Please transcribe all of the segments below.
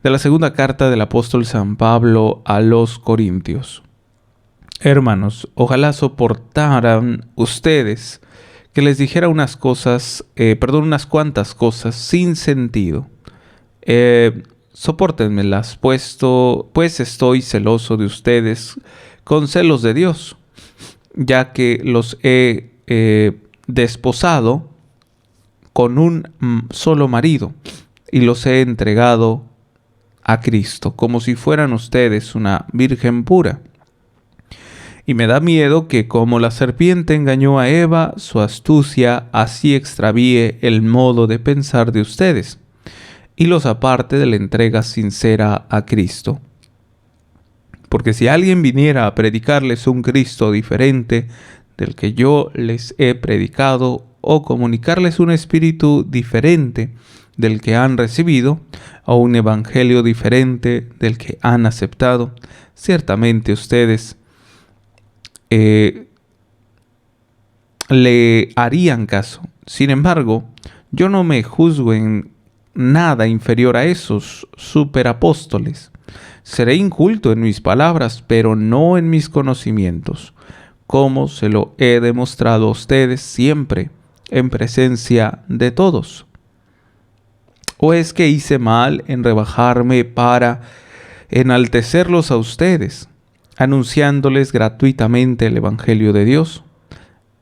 De la segunda carta del apóstol San Pablo a los Corintios. Hermanos, ojalá soportaran ustedes que les dijera unas cuantas cosas sin sentido. Sopórtenmelas, pues estoy celoso de ustedes con celos de Dios, ya que los he desposado con un solo marido y los he entregado a Cristo, como si fueran ustedes una virgen pura. Y me da miedo que, como la serpiente engañó a Eva, su astucia así extravíe el modo de pensar de ustedes y los aparte de la entrega sincera a Cristo. Porque si alguien viniera a predicarles un Cristo diferente del que yo les he predicado, o comunicarles un espíritu diferente del que han recibido, o un evangelio diferente del que han aceptado, ciertamente ustedes le harían caso. Sin embargo, yo no me juzgo en nada inferior a esos superapóstoles. Seré inculto en mis palabras, pero no en mis conocimientos, como se lo he demostrado a ustedes siempre, en presencia de todos. ¿O es que hice mal en rebajarme para enaltecerlos a ustedes, anunciándoles gratuitamente el Evangelio de Dios?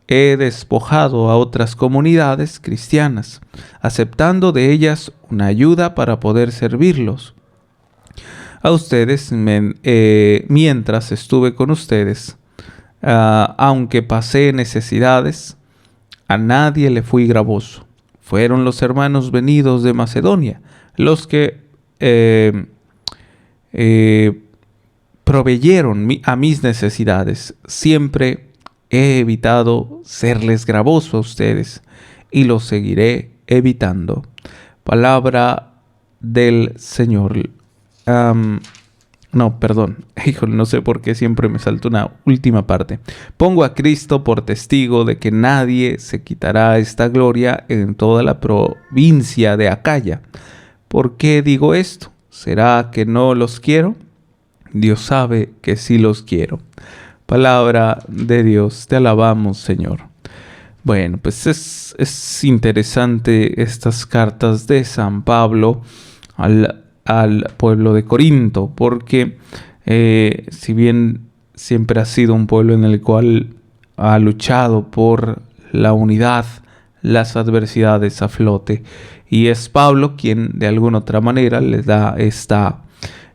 He despojado a otras comunidades cristianas, aceptando de ellas una ayuda para poder servirlos. A ustedes, mientras estuve con ustedes, aunque pasé necesidades, a nadie le fui gravoso. Fueron los hermanos venidos de Macedonia los que proveyeron a mis necesidades. Siempre he evitado serles gravoso a ustedes y lo seguiré evitando. Palabra del Señor. No sé por qué siempre me salto una última parte. Pongo a Cristo por testigo de que nadie se quitará esta gloria en toda la provincia de Acaya. ¿Por qué digo esto? ¿Será que no los quiero? Dios sabe que sí los quiero. Palabra de Dios, te alabamos, Señor. Bueno, pues es interesante estas cartas de San Pablo al pueblo de Corinto, porque si bien siempre ha sido un pueblo en el cual ha luchado por la unidad, las adversidades a flote, y es Pablo quien de alguna otra manera les da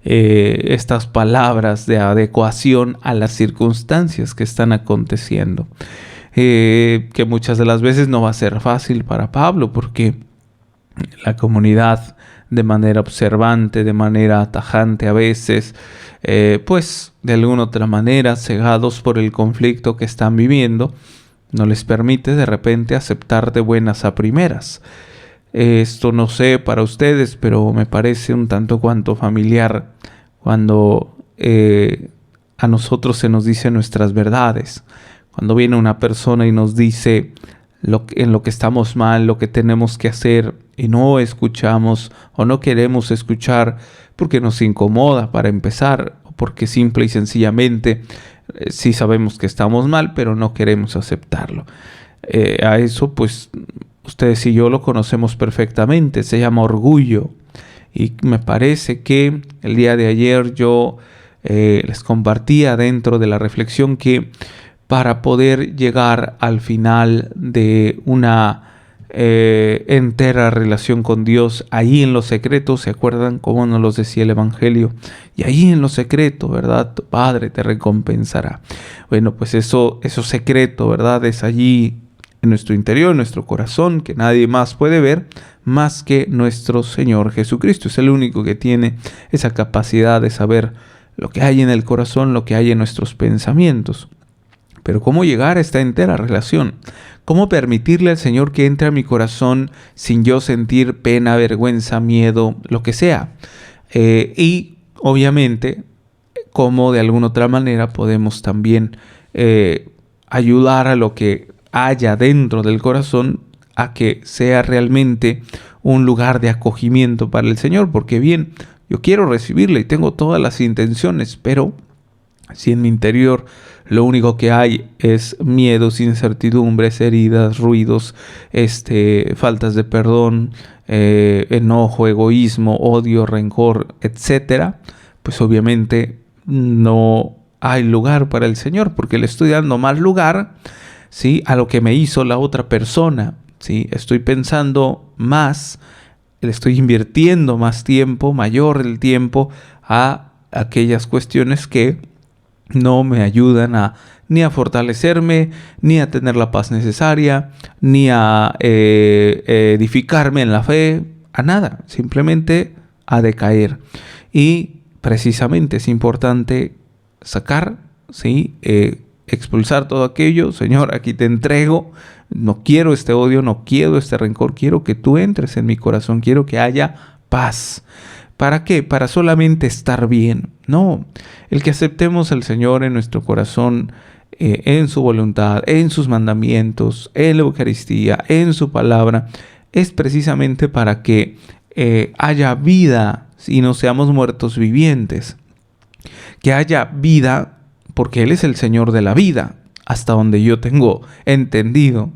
estas palabras de adecuación a las circunstancias que están aconteciendo, que muchas de las veces no va a ser fácil para Pablo, porque la comunidad, de manera observante, de manera tajante a veces, pues de alguna otra manera, cegados por el conflicto que están viviendo, no les permite de repente aceptar de buenas a primeras. Esto no sé para ustedes, pero me parece un tanto cuanto familiar cuando a nosotros se nos dicen nuestras verdades. Cuando viene una persona y nos dice en lo que estamos mal, lo que tenemos que hacer, y no escuchamos o no queremos escuchar porque nos incomoda para empezar, o porque simple y sencillamente sí sabemos que estamos mal, pero no queremos aceptarlo. A eso pues ustedes y yo lo conocemos perfectamente, se llama orgullo. Y me parece que el día de ayer yo les compartía dentro de la reflexión que para poder llegar al final de una entera relación con Dios, ahí en lo secreto, ¿se acuerdan cómo nos los decía el Evangelio? Y ahí en lo secreto, ¿verdad? Tu Padre te recompensará. Bueno, pues eso secreto, ¿verdad? Es allí en nuestro interior, en nuestro corazón, que nadie más puede ver más que nuestro Señor Jesucristo. Es el único que tiene esa capacidad de saber lo que hay en el corazón, lo que hay en nuestros pensamientos. Pero ¿cómo llegar a esta entera relación? ¿Cómo permitirle al Señor que entre a mi corazón sin yo sentir pena, vergüenza, miedo, lo que sea? Y obviamente, cómo de alguna otra manera podemos también ayudar a lo que haya dentro del corazón a que sea realmente un lugar de acogimiento para el Señor. Porque bien, yo quiero recibirla y tengo todas las intenciones, pero si en mi interior lo único que hay es miedos, incertidumbres, heridas, ruidos, faltas de perdón, enojo, egoísmo, odio, rencor, etcétera, pues obviamente no hay lugar para el Señor, porque le estoy dando más lugar, ¿sí?, a lo que me hizo la otra persona, ¿sí? Estoy pensando más, le estoy invirtiendo más tiempo, mayor el tiempo, a aquellas cuestiones que no me ayudan ni a fortalecerme, ni a tener la paz necesaria, ni a edificarme en la fe, a nada, simplemente a decaer. Y precisamente es importante sacar, ¿sí?, expulsar todo aquello. Señor, aquí te entrego, no quiero este odio, no quiero este rencor, quiero que tú entres en mi corazón, quiero que haya paz. ¿Para qué? Para solamente estar bien. No, el que aceptemos al Señor en nuestro corazón, en su voluntad, en sus mandamientos, en la Eucaristía, en su palabra, es precisamente para que haya vida y no seamos muertos vivientes. Que haya vida porque Él es el Señor de la vida, hasta donde yo tengo entendido.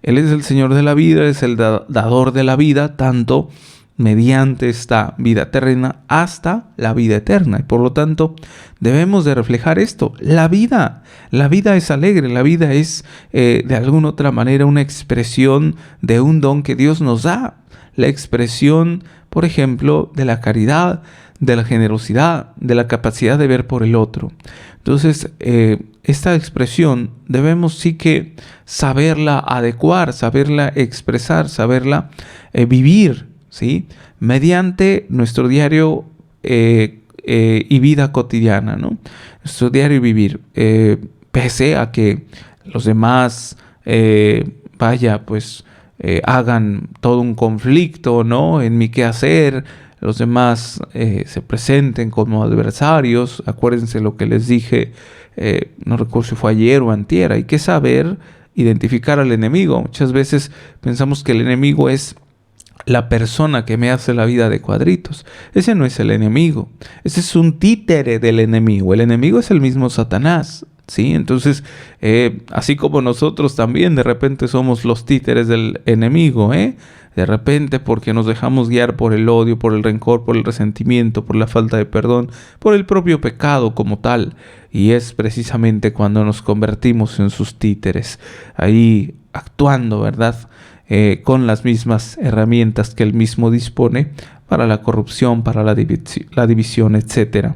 Él es el Señor de la vida, es el dador de la vida, tanto mediante esta vida terrena hasta la vida eterna. Y por lo tanto, debemos de reflejar esto. La vida es alegre, la vida es de alguna otra manera una expresión de un don que Dios nos da. La expresión, por ejemplo, de la caridad, de la generosidad, de la capacidad de ver por el otro. Entonces, esta expresión debemos sí que saberla adecuar, saberla expresar, saberla vivir, ¿sí?, mediante nuestro diario y vida cotidiana, ¿no? Nuestro diario y vivir, pese a que los demás, hagan todo un conflicto, ¿no?, en mi quehacer, los demás se presenten como adversarios. Acuérdense lo que les dije, no recuerdo si fue ayer o antier, hay que saber identificar al enemigo. Muchas veces pensamos que el enemigo es la persona que me hace la vida de cuadritos. Ese no es el enemigo, ese es un títere del enemigo. El enemigo es el mismo Satanás, ¿sí? Entonces, así como nosotros también de repente somos los títeres del enemigo, de repente porque nos dejamos guiar por el odio, por el rencor, por el resentimiento, por la falta de perdón, por el propio pecado como tal. Y es precisamente cuando nos convertimos en sus títeres, ahí actuando, ¿verdad?, con las mismas herramientas que él mismo dispone para la corrupción, para la división, etc.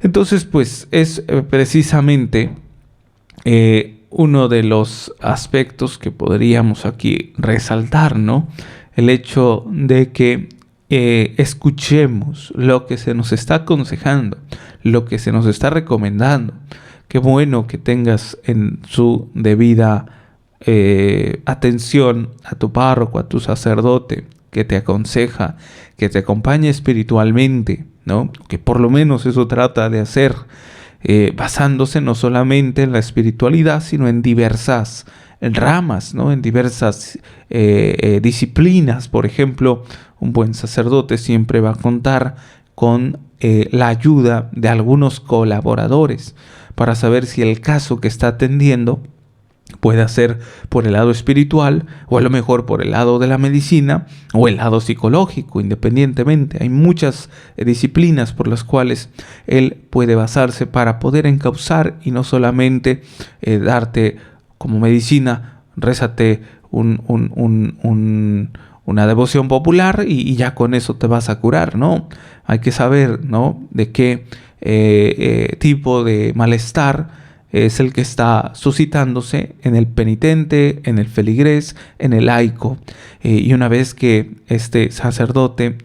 Entonces, pues es precisamente uno de los aspectos que podríamos aquí resaltar, ¿no? El hecho de que escuchemos lo que se nos está aconsejando, lo que se nos está recomendando. Qué bueno que tengas en su debida atención a tu párroco, a tu sacerdote, que te aconseja, que te acompaña espiritualmente, ¿no? Que por lo menos eso trata de hacer, basándose no solamente en la espiritualidad, sino en diversas ramas, ¿no?, en diversas disciplinas. Por ejemplo, un buen sacerdote siempre va a contar con la ayuda de algunos colaboradores para saber si el caso que está atendiendo puede ser por el lado espiritual o a lo mejor por el lado de la medicina o el lado psicológico, independientemente. Hay muchas disciplinas por las cuales él puede basarse para poder encauzar y no solamente darte como medicina, rézate una devoción popular y ya con eso te vas a curar. No, hay que saber, ¿no?, de qué tipo de malestar es el que está suscitándose en el penitente, en el feligrés, en el laico. Y una vez que este sacerdote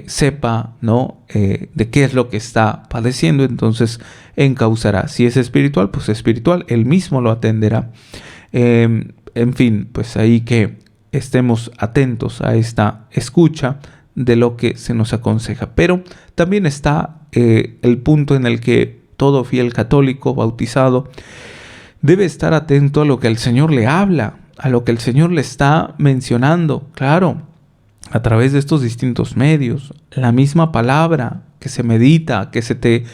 sepa, ¿no?, de qué es lo que está padeciendo, entonces encauzará. Si es espiritual, pues espiritual, él mismo lo atenderá. En fin, pues ahí que estemos atentos a esta escucha de lo que se nos aconseja. Pero también está el punto en el que todo fiel católico bautizado debe estar atento a lo que el Señor le habla, a lo que el Señor le está mencionando. Claro, a través de estos distintos medios, la misma palabra, que se medita, que se te,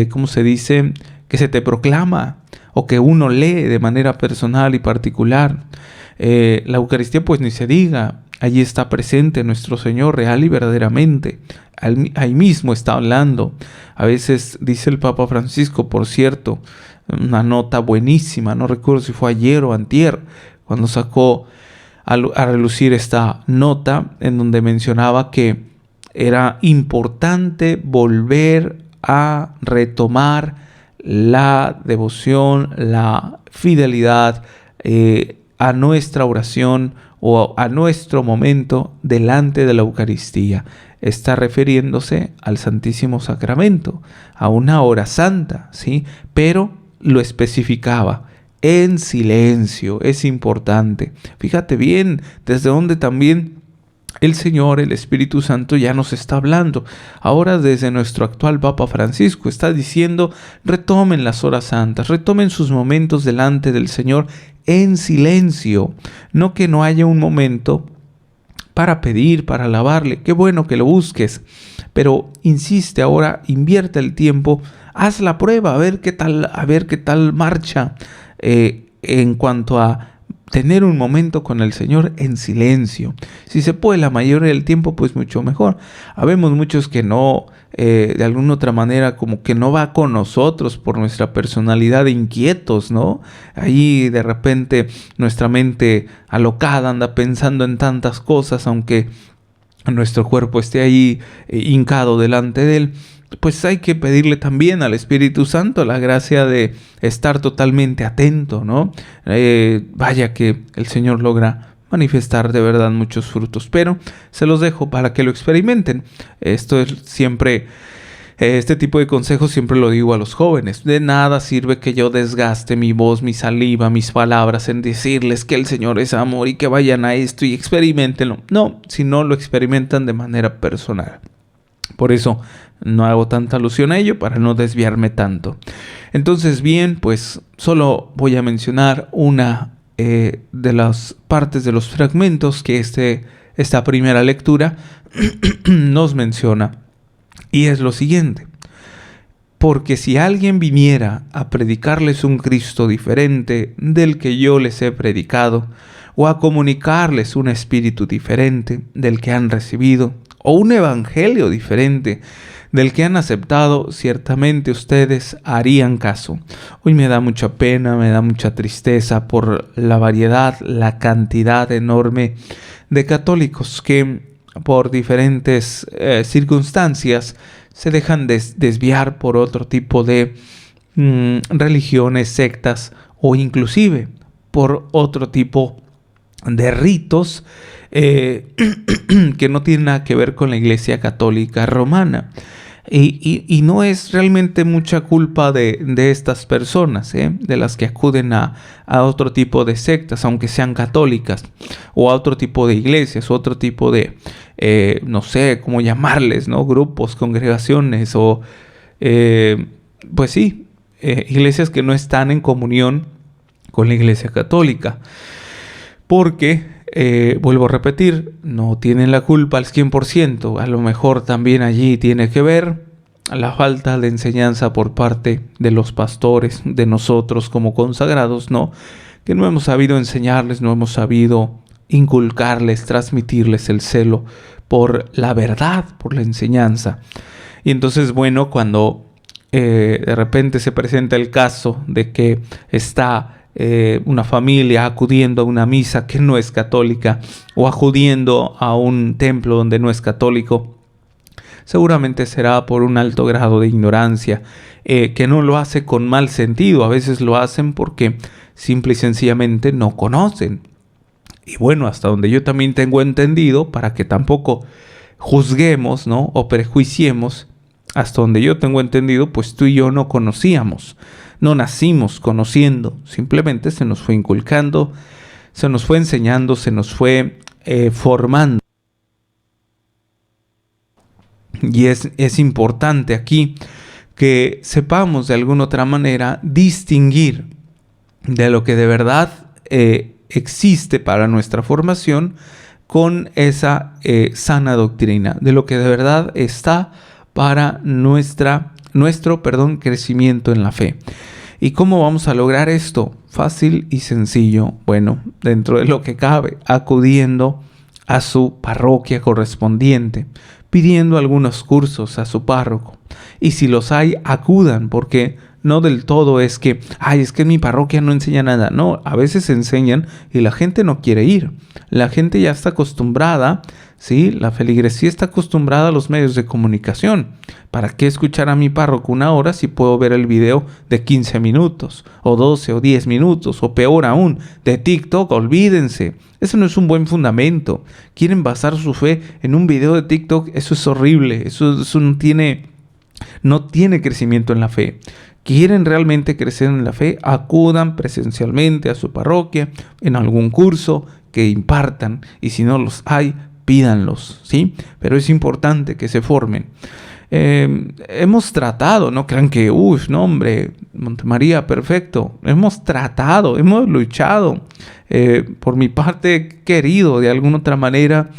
¿cómo se dice? Que se te proclama o que uno lee de manera personal y particular. La Eucaristía pues ni se diga, allí está presente nuestro Señor real y verdaderamente, ahí mismo está hablando. A veces dice el Papa Francisco, por cierto, una nota buenísima, no recuerdo si fue ayer o antier, cuando sacó a relucir esta nota en donde mencionaba que era importante volver a retomar la devoción, la fidelidad a nuestra oración o a nuestro momento delante de la Eucaristía. Está refiriéndose al Santísimo Sacramento, a una hora santa, ¿sí? Pero lo especificaba en silencio, es importante. Fíjate bien, desde donde también el Señor, el Espíritu Santo ya nos está hablando. Ahora desde nuestro actual Papa Francisco está diciendo, retomen las horas santas, retomen sus momentos delante del Señor en silencio. No que no haya un momento para pedir, para alabarle. Qué bueno que lo busques, pero insiste ahora, invierte el tiempo, haz la prueba, a ver qué tal marcha en cuanto a tener un momento con el Señor en silencio. Si se puede la mayoría del tiempo, pues mucho mejor. Habemos muchos que no, de alguna otra manera, como que no va con nosotros por nuestra personalidad de inquietos, ¿no? Ahí de repente nuestra mente alocada anda pensando en tantas cosas, aunque nuestro cuerpo esté ahí hincado delante de Él. Pues hay que pedirle también al Espíritu Santo la gracia de estar totalmente atento, ¿no? Vaya que el Señor logra manifestar de verdad muchos frutos, pero se los dejo para que lo experimenten. Esto es siempre, este tipo de consejos siempre lo digo a los jóvenes. De nada sirve que yo desgaste mi voz, mi saliva, mis palabras en decirles que el Señor es amor y que vayan a esto y experimentenlo. No, si no lo experimentan de manera personal. Por eso no hago tanta alusión a ello para no desviarme tanto. Entonces, bien, pues solo voy a mencionar una de las partes de los fragmentos que esta primera lectura nos menciona. Y es lo siguiente. Porque si alguien viniera a predicarles un Cristo diferente del que yo les he predicado, o a comunicarles un espíritu diferente del que han recibido, o un evangelio diferente del que han aceptado, ciertamente ustedes harían caso. Hoy me da mucha pena, me da mucha tristeza por la variedad, la cantidad enorme de católicos que por diferentes circunstancias se dejan desviar por otro tipo de religiones, sectas o inclusive por otro tipo de ritos que no tienen nada que ver con la Iglesia Católica Romana. Y no es realmente mucha culpa de estas personas, de las que acuden a otro tipo de sectas, aunque sean católicas, o a otro tipo de iglesias, otro tipo de, no sé cómo llamarles, ¿no? Grupos, congregaciones, o pues sí, iglesias que no están en comunión con la Iglesia Católica. Porque, vuelvo a repetir, no tienen la culpa al 100%. A lo mejor también allí tiene que ver la falta de enseñanza por parte de los pastores, de nosotros como consagrados, ¿no? Que no hemos sabido enseñarles, no hemos sabido inculcarles, transmitirles el celo por la verdad, por la enseñanza. Y entonces, bueno, cuando de repente se presenta el caso de que está una familia acudiendo a una misa que no es católica o acudiendo a un templo donde no es católico, seguramente será por un alto grado de ignorancia, que no lo hace con mal sentido. A veces lo hacen porque simple y sencillamente no conocen. Y bueno, hasta donde yo también tengo entendido, para que tampoco juzguemos, ¿no? O prejuiciemos, hasta donde yo tengo entendido, pues tú y yo no conocíamos. No nacimos conociendo, simplemente se nos fue inculcando, se nos fue enseñando, se nos fue formando. Y es importante aquí que sepamos de alguna otra manera distinguir de lo que de verdad existe para nuestra formación con esa sana doctrina, de lo que de verdad está para nuestro crecimiento en la fe. ¿Y cómo vamos a lograr esto? Fácil y sencillo. Bueno, dentro de lo que cabe, acudiendo a su parroquia correspondiente, pidiendo algunos cursos a su párroco. Y si los hay, acudan, porque no del todo es que, es que en mi parroquia no enseña nada. No, a veces enseñan y la gente no quiere ir. La gente ya está acostumbrada, ¿sí? La feligresía está acostumbrada a los medios de comunicación. ¿Para qué escuchar a mi párroco 1 hora si puedo ver el video de 15 minutos, o 12 o 10 minutos, o peor aún, de TikTok? Olvídense. Eso no es un buen fundamento. Quieren basar su fe en un video de TikTok. Eso es horrible. Eso no tiene crecimiento en la fe. Quieren realmente crecer en la fe, acudan presencialmente a su parroquia, en algún curso que impartan, y si no los hay, pídanlos, ¿sí? Pero es importante que se formen. Hemos tratado, no crean que, no hombre, Montemaría, perfecto. Hemos tratado, hemos luchado. Por mi parte, he querido de alguna otra manera,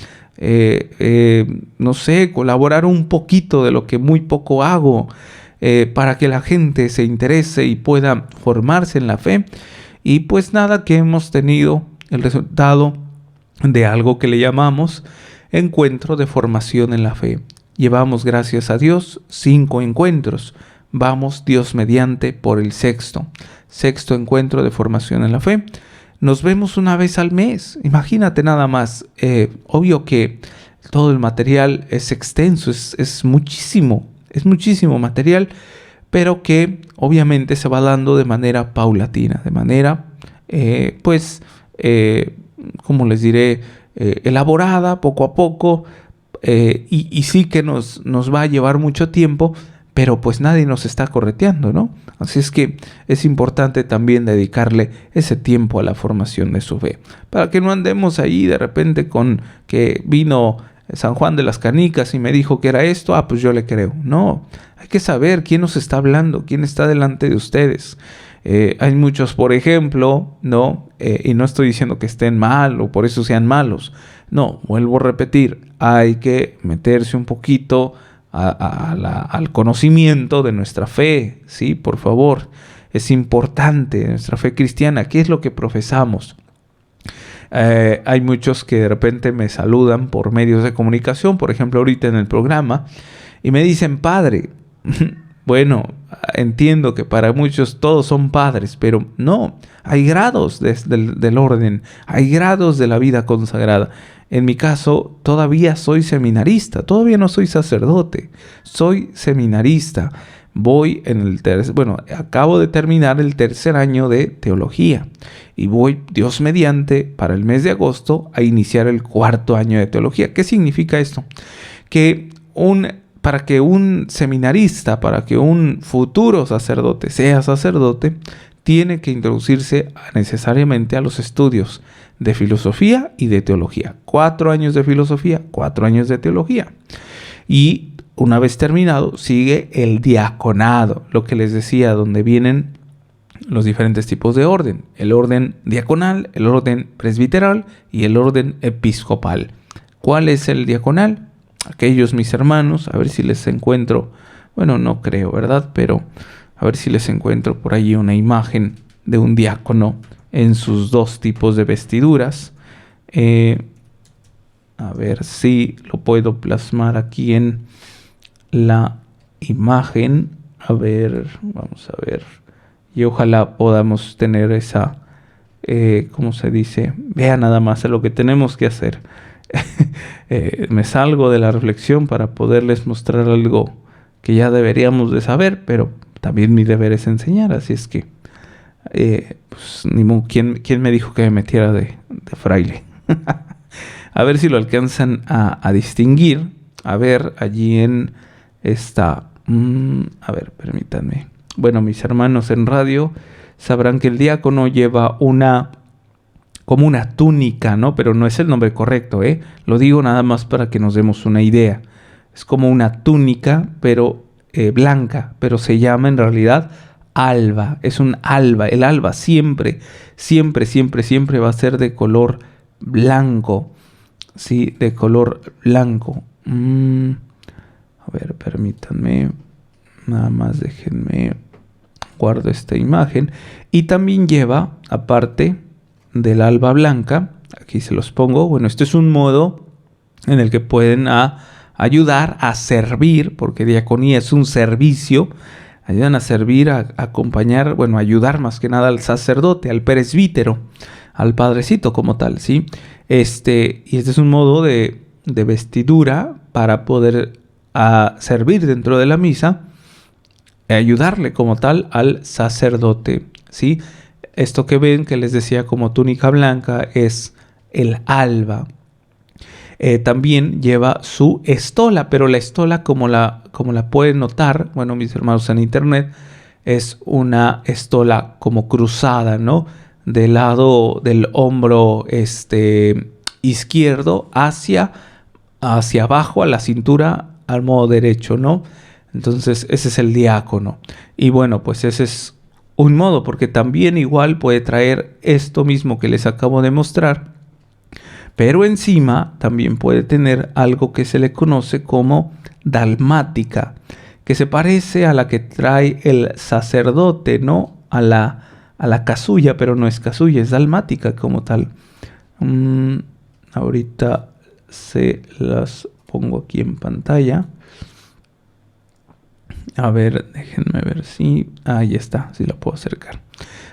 no sé, colaborar un poquito de lo que muy poco hago, para que la gente se interese y pueda formarse en la fe. Y pues nada, que hemos tenido el resultado de algo que le llamamos encuentro de formación en la fe. Llevamos, gracias a Dios, 5 encuentros. Vamos, Dios mediante, por el sexto encuentro de formación en la fe. Nos vemos una vez al mes. Imagínate nada más. Obvio que todo el material es extenso, es muchísimo material, pero que obviamente se va dando de manera paulatina, de manera, como les diré, elaborada, poco a poco, y sí que nos va a llevar mucho tiempo, pero pues nadie nos está correteando, ¿no? Así es que es importante también dedicarle ese tiempo a la formación de su fe, para que no andemos ahí de repente con que vino San Juan de las Canicas y me dijo que era esto, pues yo le creo. No, hay que saber quién nos está hablando, quién está delante de ustedes. Hay muchos, por ejemplo, ¿no? Y no estoy diciendo que estén mal o por eso sean malos. No, vuelvo a repetir, hay que meterse un poquito al conocimiento de nuestra fe, ¿sí? Por favor, es importante nuestra fe cristiana. ¿Qué es lo que profesamos? Hay muchos que de repente me saludan por medios de comunicación, por ejemplo ahorita en el programa, y me dicen padre. Bueno, entiendo que para muchos todos son padres, pero no, hay grados del orden, hay grados de la vida consagrada. En mi caso, todavía soy seminarista, todavía no soy sacerdote, soy seminarista. Acabo de terminar el 3er año de teología y voy, Dios mediante, para el mes de agosto a iniciar el 4º año de teología. ¿Qué significa esto? Que para que un seminarista, para que un futuro sacerdote sea sacerdote, tiene que introducirse necesariamente a los estudios de filosofía y de teología. 4 años de filosofía, 4 años de teología. Y una vez terminado, sigue el diaconado, lo que les decía, donde vienen los diferentes tipos de orden. El orden diaconal, el orden presbiteral y el orden episcopal. ¿Cuál es el diaconal? Aquellos, mis hermanos, a ver si les encuentro, bueno, no creo, ¿verdad? Pero a ver si les encuentro por allí una imagen de un diácono en sus 2 tipos de vestiduras. A ver si lo puedo plasmar aquí en la imagen. A ver, vamos a ver. Y ojalá podamos tener esa, ¿cómo se dice? Vea nada más lo que tenemos que hacer. Me salgo de la reflexión para poderles mostrar algo que ya deberíamos de saber, pero también mi deber es enseñar, así es que ¿quién me dijo que me metiera de fraile? A ver si lo alcanzan a distinguir. A ver, allí en esta, a ver, permítanme. Bueno, mis hermanos en radio sabrán que el diácono lleva como una túnica, ¿no? Pero no es el nombre correcto, ¿eh? Lo digo nada más para que nos demos una idea. Es como una túnica, pero blanca, pero se llama en realidad alba. Es un alba. El alba siempre va a ser de color blanco, ¿sí? De color blanco. A ver, permítanme. Nada más déjenme guardo esta imagen. Y también lleva, aparte del alba blanca, aquí se los pongo. Bueno, este es un modo en el que pueden ayudar a servir, porque diaconía es un servicio. Ayudan a servir, a acompañar, bueno, ayudar más que nada al sacerdote, al presbítero, al padrecito como tal, ¿sí? Y este es un modo de vestidura para poder servir dentro de la misa, ayudarle como tal al sacerdote, ¿sí? Esto que ven, que les decía como túnica blanca, es el alba. También lleva su estola, pero la estola, como la pueden notar, bueno, mis hermanos en internet, es una estola como cruzada, ¿no? Del lado del hombro izquierdo hacia abajo, a la cintura, al modo derecho, ¿no? Entonces ese es el diácono. Y bueno, pues ese es un modo, porque también igual puede traer esto mismo que les acabo de mostrar, pero encima también puede tener algo que se le conoce como dalmática, que se parece a la que trae el sacerdote, ¿no? A la casulla, pero no es casulla, es dalmática como tal. Ahorita se las pongo aquí en pantalla. A ver, déjenme ver si... ahí está, si la puedo acercar.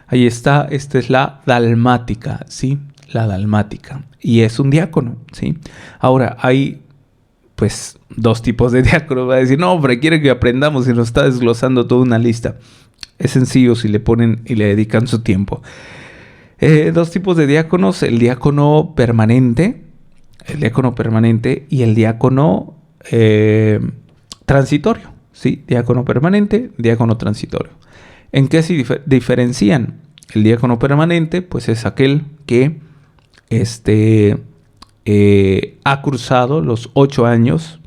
Ahí está, esta es la dalmática, ¿sí? La dalmática. Y es un diácono, ¿sí? Ahora, hay pues dos tipos de diáconos. Va a decir, no, hombre, quiere que aprendamos y nos está desglosando toda una lista. Es sencillo si le ponen y le dedican su tiempo. Dos tipos de diáconos, el diácono permanente y el diácono transitorio, ¿sí? Diácono permanente, diácono transitorio. ¿En qué se diferencian? El diácono permanente, pues es aquel que ha cursado los 8 años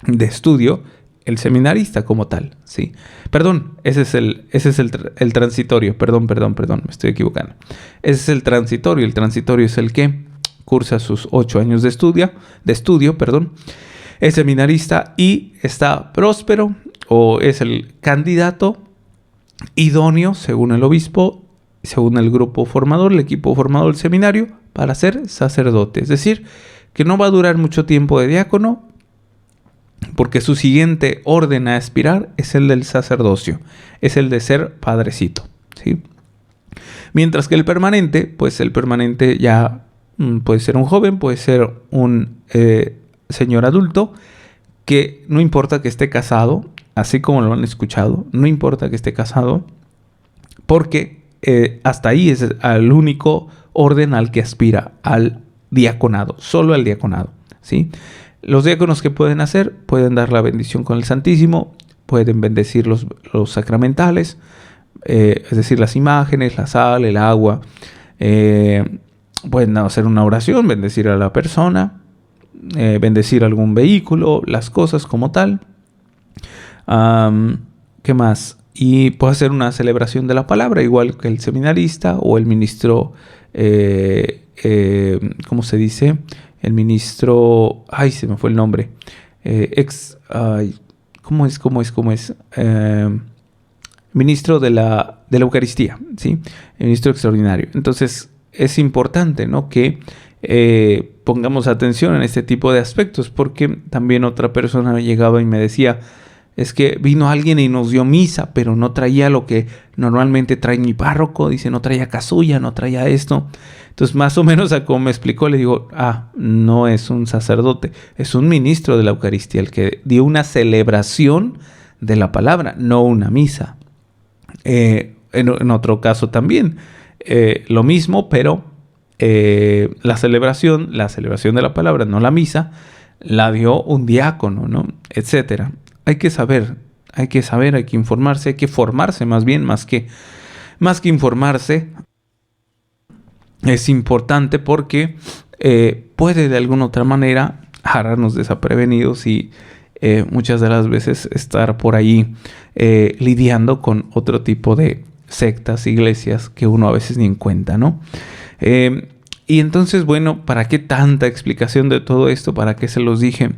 de estudio, el seminarista como tal, ¿sí? Perdón, ese es el transitorio, perdón, me estoy equivocando. Ese es el transitorio es el que cursa sus 8 años de estudio, es seminarista y está próspero, o es el candidato idóneo, según el obispo, según el grupo formador, el equipo formador del seminario, para ser sacerdote. Es decir, que no va a durar mucho tiempo de diácono, porque su siguiente orden a aspirar es el del sacerdocio, es el de ser padrecito, ¿sí? Mientras que el permanente, pues el permanente ya puede ser un joven, puede ser un señor adulto, que no importa que esté casado, así como lo han escuchado, no importa que esté casado, porque hasta ahí es el único orden al que aspira, al diaconado, solo al diaconado, ¿sí? Los diáconos que pueden hacer, pueden dar la bendición con el Santísimo, pueden bendecir los sacramentales, es decir, las imágenes, la sal, el agua, pueden hacer una oración, bendecir a la persona, bendecir algún vehículo, las cosas como tal. ¿Qué más? Y puede hacer una celebración de la palabra, igual que el seminarista o el ministro, ¿cómo se dice? El ministro, ay, se me fue el nombre. ¿Cómo es? Ministro de la Eucaristía, ¿sí? El ministro extraordinario. Entonces, es importante, ¿no? Que pongamos atención en este tipo de aspectos, porque también otra persona me llegaba y me decía, es que vino alguien y nos dio misa, pero no traía lo que normalmente trae mi párroco. Dice, no traía casulla, no traía esto. Entonces, más o menos a como me explicó, le digo, no es un sacerdote, es un ministro de la Eucaristía, el que dio una celebración de la palabra, no una misa. En otro caso también, lo mismo, pero la celebración de la palabra, no la misa, la dio un diácono, ¿no? Etcétera. Hay que saber, hay que informarse, hay que formarse más bien, más que informarse. Es importante porque puede de alguna otra manera agarrarnos desprevenidos y muchas de las veces estar por ahí lidiando con otro tipo de sectas, iglesias que uno a veces ni en cuenta, ¿no? Y entonces, bueno, ¿para qué tanta explicación de todo esto? ¿Para qué se los dije?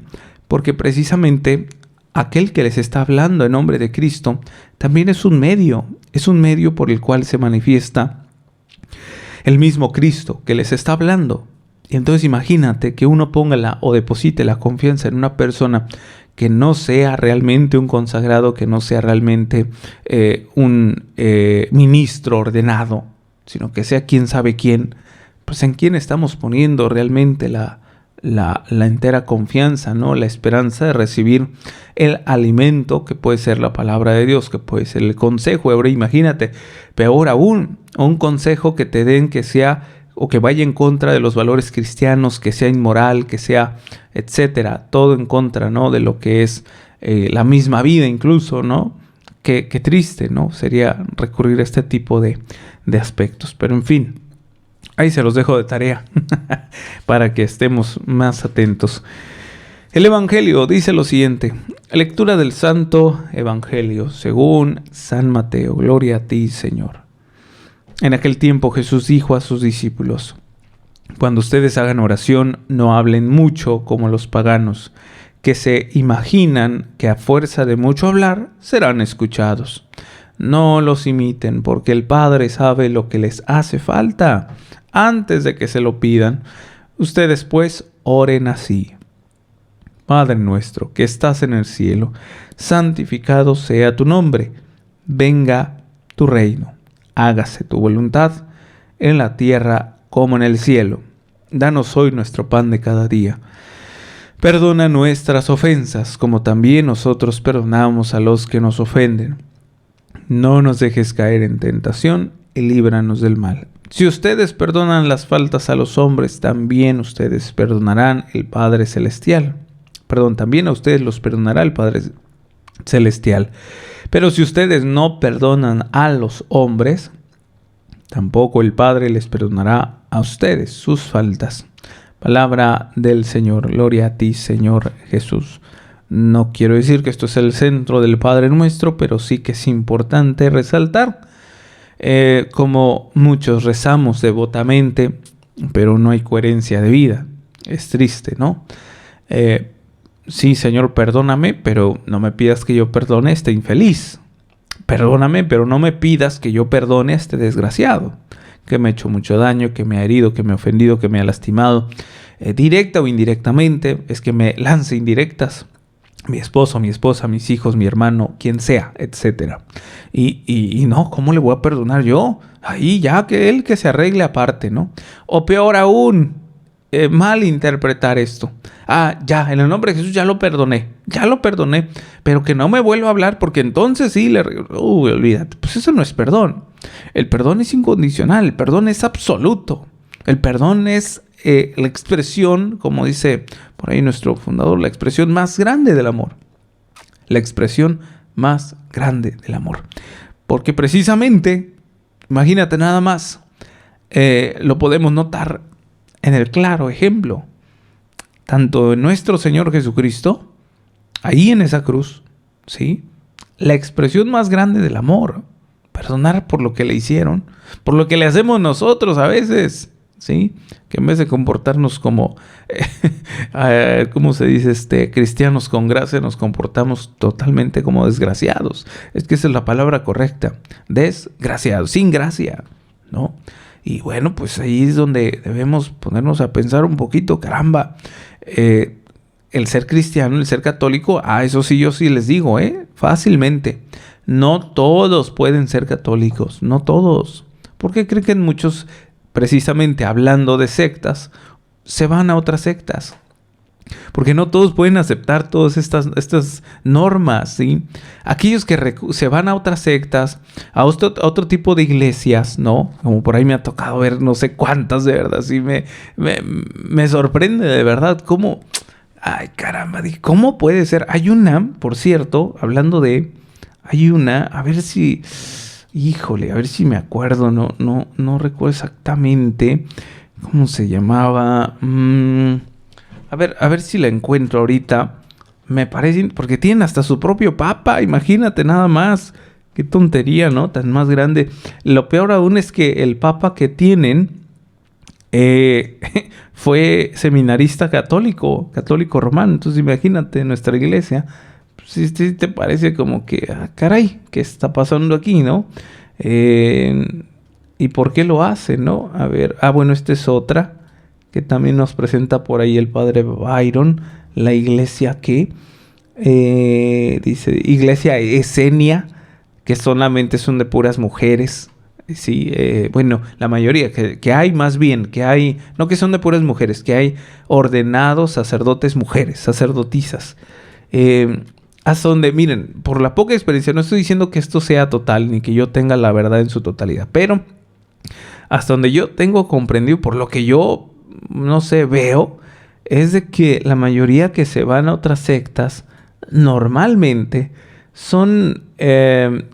Porque precisamente aquel que les está hablando en nombre de Cristo también es un medio por el cual se manifiesta el mismo Cristo que les está hablando. Y entonces imagínate que uno ponga o deposite la confianza en una persona que no sea realmente un consagrado, que no sea realmente un ministro ordenado, sino que sea quién sabe quién. Pues en quién estamos poniendo realmente la entera confianza, ¿no? La esperanza de recibir el alimento que puede ser la palabra de Dios, que puede ser el consejo. Ahora imagínate, peor aún, un consejo que te den que sea o que vaya en contra de los valores cristianos, que sea inmoral, que sea, etcétera, todo en contra, ¿no? De lo que es la misma vida incluso, ¿no? Qué triste, ¿no? Sería recurrir a este tipo de aspectos, pero en fin. Ahí se los dejo de tarea para que estemos más atentos. El Evangelio dice lo siguiente. Lectura del Santo Evangelio según San Mateo. Gloria a ti, Señor. En aquel tiempo Jesús dijo a sus discípulos: cuando ustedes hagan oración, no hablen mucho como los paganos, que se imaginan que a fuerza de mucho hablar serán escuchados. No los imiten, porque el Padre sabe lo que les hace falta antes de que se lo pidan. Ustedes pues oren así: Padre nuestro que estás en el cielo, santificado sea tu nombre. Venga tu reino. Hágase tu voluntad en la tierra como en el cielo. Danos hoy nuestro pan de cada día. Perdona nuestras ofensas, como también nosotros perdonamos a los que nos ofenden. No nos dejes caer en tentación y líbranos del mal. Si ustedes perdonan las faltas a los hombres, también ustedes perdonarán el Padre Celestial. También a ustedes los perdonará el Padre Celestial. Pero si ustedes no perdonan a los hombres, tampoco el Padre les perdonará a ustedes sus faltas. Palabra del Señor. Gloria a ti, Señor Jesús. No quiero decir que esto es el centro del Padre Nuestro, pero sí que es importante resaltar. Como muchos rezamos devotamente, pero no hay coherencia de vida. Es triste, ¿no? Sí, Señor, perdóname, pero no me pidas que yo perdone a este infeliz. Perdóname, pero no me pidas que yo perdone a este desgraciado, que me ha hecho mucho daño, que me ha herido, que me ha ofendido, que me ha lastimado, directa o indirectamente. Es que me lance indirectas. Mi esposo, mi esposa, mis hijos, mi hermano, quien sea, etcétera. Y no, ¿cómo le voy a perdonar yo? Ahí ya que él que se arregle aparte, ¿no? O peor aún, mal interpretar esto. Ya, en el nombre de Jesús ya lo perdoné, pero que no me vuelva a hablar porque entonces sí olvídate. Pues eso no es perdón. El perdón es incondicional, el perdón es absoluto. El perdón es la expresión, como dice por ahí nuestro fundador, la expresión más grande del amor. La expresión más grande del amor. Porque precisamente, imagínate nada más, lo podemos notar en el claro ejemplo, tanto en nuestro Señor Jesucristo, ahí en esa cruz, ¿sí? La expresión más grande del amor, perdonar por lo que le hicieron, por lo que le hacemos nosotros a veces, ¿sí? Que en vez de comportarnos como, ¿cómo se dice? Cristianos con gracia, nos comportamos totalmente como desgraciados. Es que esa es la palabra correcta, desgraciados, sin gracia, ¿no? Y bueno, pues ahí es donde debemos ponernos a pensar un poquito, caramba, el ser cristiano, el ser católico, eso sí, yo sí les digo, fácilmente, no todos pueden ser católicos, no todos. ¿Por qué creen que muchos, precisamente hablando de sectas, se van a otras sectas? Porque no todos pueden aceptar todas estas normas, ¿sí? Aquellos que se van a otras sectas, a otro tipo de iglesias, ¿no? Como por ahí me ha tocado ver no sé cuántas, de verdad, sí me sorprende de verdad cómo... Ay, caramba, ¿cómo puede ser? Hay una, por cierto, hablando de... Hay una, a ver si... Híjole, a ver si me acuerdo, no recuerdo exactamente cómo se llamaba... A ver si la encuentro ahorita. Me parece, porque tienen hasta su propio papa, imagínate nada más. Qué tontería, ¿no? Tan más grande. Lo peor aún es que el papa que tienen eh, fue seminarista católico romano. Entonces imagínate, nuestra iglesia, pues, sí te parece como que, caray, ¿qué está pasando aquí, no? ¿Y por qué lo hace, no? A ver, bueno, esta es otra que también nos presenta por ahí el padre Byron, la iglesia que dice, iglesia esenia, que solamente son de puras mujeres. Sí, bueno, la mayoría, que hay más bien, que hay, no que son de puras mujeres, que hay ordenados sacerdotes mujeres, sacerdotisas. Hasta donde, miren, por la poca experiencia, no estoy diciendo que esto sea total, ni que yo tenga la verdad en su totalidad, pero hasta donde yo tengo comprendido, por lo que yo, no sé, veo, es de que la mayoría que se van a otras sectas, normalmente son,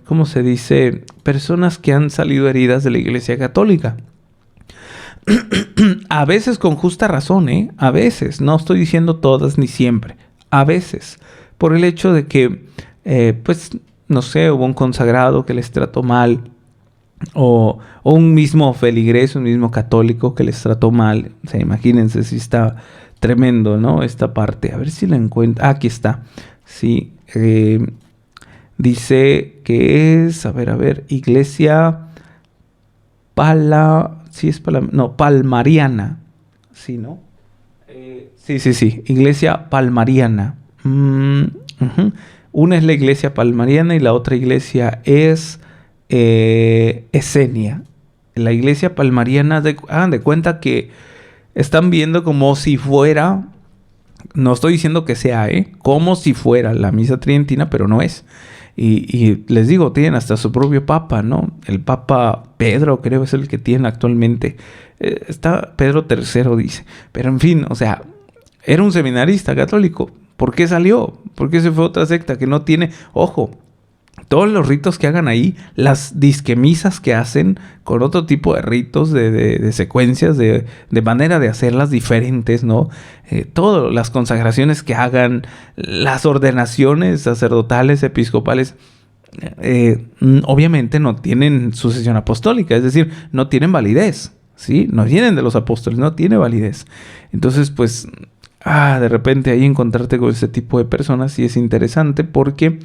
¿cómo se dice? Personas que han salido heridas de la Iglesia Católica. A veces con justa razón, ¿eh? A veces, no estoy diciendo todas ni siempre, a veces, por el hecho de que, pues, no sé, hubo un consagrado que les trató mal, o un mismo feligres, un mismo católico que les trató mal. O sea, imagínense si está tremendo, ¿no? Esta parte, a ver si la encuentro. Aquí está, sí, dice que es, a ver, iglesia palmariana, ¿sí, no? Sí, iglesia palmariana. Uh-huh. Una es la iglesia palmariana y la otra iglesia es esenia. La iglesia palmariana, hagan de cuenta que están viendo como si fuera, no estoy diciendo que sea, como si fuera la misa tridentina, pero no es. Y les digo, tienen hasta su propio papa, ¿no? El papa Pedro, creo es el que tienen actualmente. Está Pedro III, dice. Pero en fin, o sea, era un seminarista católico. ¿Por qué salió? ¿Por qué se fue a otra secta que no tiene? Ojo, todos los ritos que hagan ahí, las disquemisas que hacen con otro tipo de ritos, de secuencias, de manera de hacerlas diferentes, ¿no? Todas las consagraciones que hagan, las ordenaciones sacerdotales, episcopales, obviamente no tienen sucesión apostólica, es decir, no tienen validez, ¿sí? No vienen de los apóstoles, no tiene validez. Entonces, pues, de repente ahí encontrarte con ese tipo de personas sí es interesante porque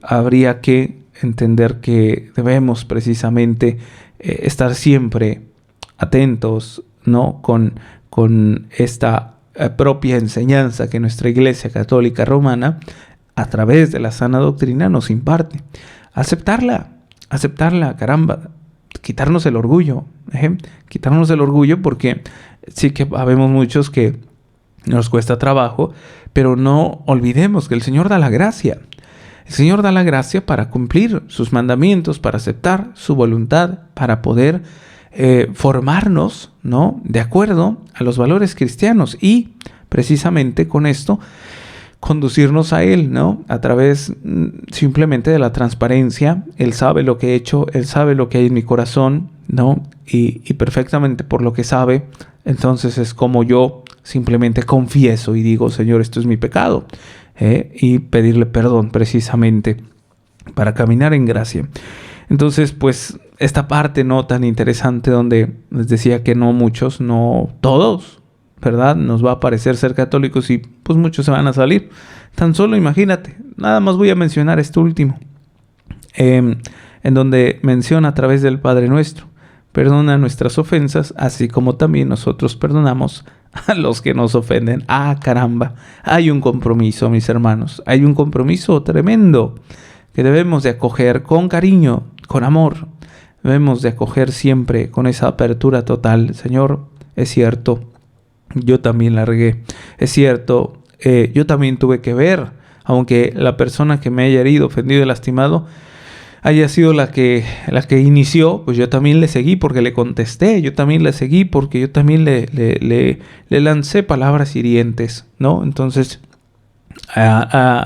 habría que entender que debemos precisamente estar siempre atentos, ¿no? Con esta propia enseñanza que nuestra Iglesia Católica Romana, a través de la sana doctrina, nos imparte. Aceptarla, caramba, quitarnos el orgullo, quitarnos el orgullo porque sí que habemos muchos que nos cuesta trabajo, pero no olvidemos que el Señor da la gracia. El Señor da la gracia para cumplir sus mandamientos, para aceptar su voluntad, para poder formarnos, ¿no? De acuerdo a los valores cristianos y precisamente con esto conducirnos a Él, ¿no? A través simplemente de la transparencia. Él sabe lo que he hecho, Él sabe lo que hay en mi corazón, ¿no? Y perfectamente por lo que sabe, entonces es como yo simplemente confieso y digo, Señor, esto es mi pecado, y pedirle perdón precisamente para caminar en gracia. Entonces, pues, esta parte no tan interesante donde les decía que no muchos, no todos, ¿verdad? Nos va a parecer ser católicos y pues muchos se van a salir. Tan solo imagínate, nada más voy a mencionar esto último, en donde menciona a través del Padre Nuestro, perdona nuestras ofensas, así como también nosotros perdonamos a los que nos ofenden. Caramba, hay un compromiso, mis hermanos, hay un compromiso tremendo que debemos de acoger con cariño, con amor. Debemos de acoger siempre con esa apertura total. Señor, es cierto, yo también la regué. Es cierto, yo también tuve que ver, aunque la persona que me haya herido, ofendido y lastimado haya sido la que inició, pues yo también le seguí porque le contesté, yo también le seguí porque yo también le lancé palabras hirientes, ¿no? Entonces,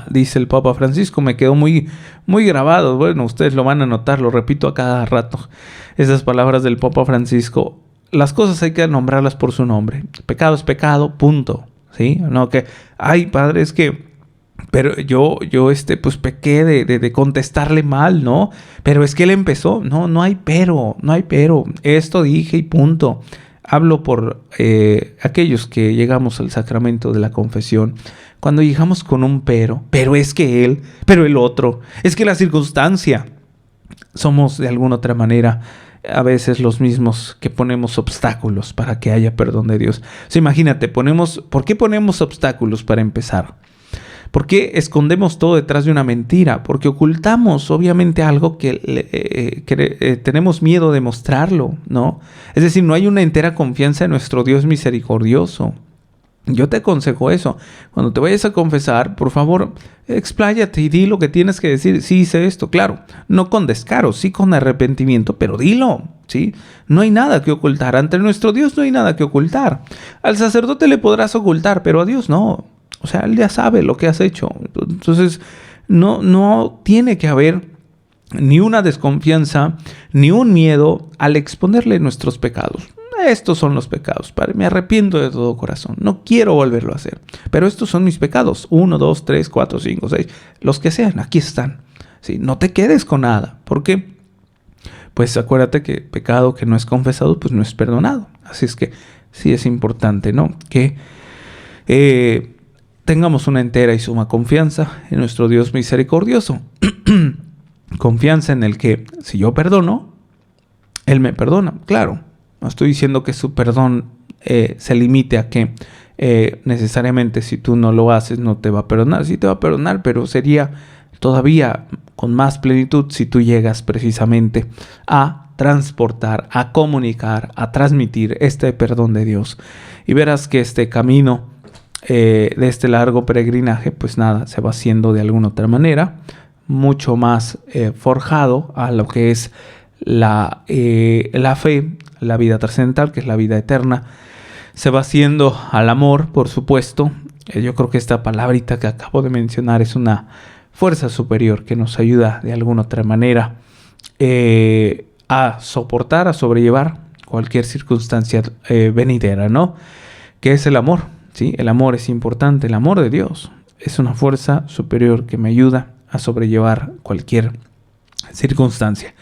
dice el Papa Francisco, me quedó muy, muy grabado. Bueno, ustedes lo van a notar, lo repito a cada rato, esas palabras del Papa Francisco. Las cosas hay que nombrarlas por su nombre. Pecado es pecado, punto. ¿Sí? No que, padre, es que pero yo pues pequé de contestarle mal, ¿no? Pero es que él empezó. No hay pero. Esto dije y punto. Hablo por aquellos que llegamos al sacramento de la confesión, cuando llegamos con un pero es que él, pero el otro, es que la circunstancia. Somos de alguna otra manera a veces los mismos que ponemos obstáculos para que haya perdón de Dios. O sea, imagínate, ¿por qué ponemos obstáculos para empezar? ¿Por qué escondemos todo detrás de una mentira? Porque ocultamos obviamente algo que tenemos miedo de mostrarlo, ¿no? Es decir, no hay una entera confianza en nuestro Dios misericordioso. Yo te aconsejo eso. Cuando te vayas a confesar, por favor, expláyate y di lo que tienes que decir. Sí, hice esto, claro. No con descaro, sí con arrepentimiento, pero dilo, ¿sí? No hay nada que ocultar. Ante nuestro Dios no hay nada que ocultar. Al sacerdote le podrás ocultar, pero a Dios no. O sea, Él ya sabe lo que has hecho. Entonces, no tiene que haber ni una desconfianza, ni un miedo al exponerle nuestros pecados. Estos son los pecados, Padre. Me arrepiento de todo corazón. No quiero volverlo a hacer. Pero estos son mis pecados. 1, 2, 3, 4, 5, 6. Los que sean, aquí están. ¿Sí? No te quedes con nada. ¿Por qué? Pues acuérdate que pecado que no es confesado, pues no es perdonado. Así es que sí es importante, ¿no? Que tengamos una entera y suma confianza en nuestro Dios misericordioso. Confianza en el que si yo perdono, Él me perdona. Claro. No estoy diciendo que su perdón se limite a que necesariamente si tú no lo haces no te va a perdonar. Sí te va a perdonar, pero sería todavía con más plenitud si tú llegas precisamente a transportar, a comunicar, a transmitir este perdón de Dios. Y verás que este camino de este largo peregrinaje, pues nada, se va haciendo de alguna otra manera, mucho más forjado a lo que es la fe, la vida trascendental, que es la vida eterna. Se va haciendo al amor, por supuesto. Yo creo que esta palabrita que acabo de mencionar es una fuerza superior que nos ayuda de alguna otra manera a soportar, a sobrellevar cualquier circunstancia venidera, ¿no? Que es el amor, ¿sí? El amor es importante, el amor de Dios es una fuerza superior que me ayuda a sobrellevar cualquier circunstancia.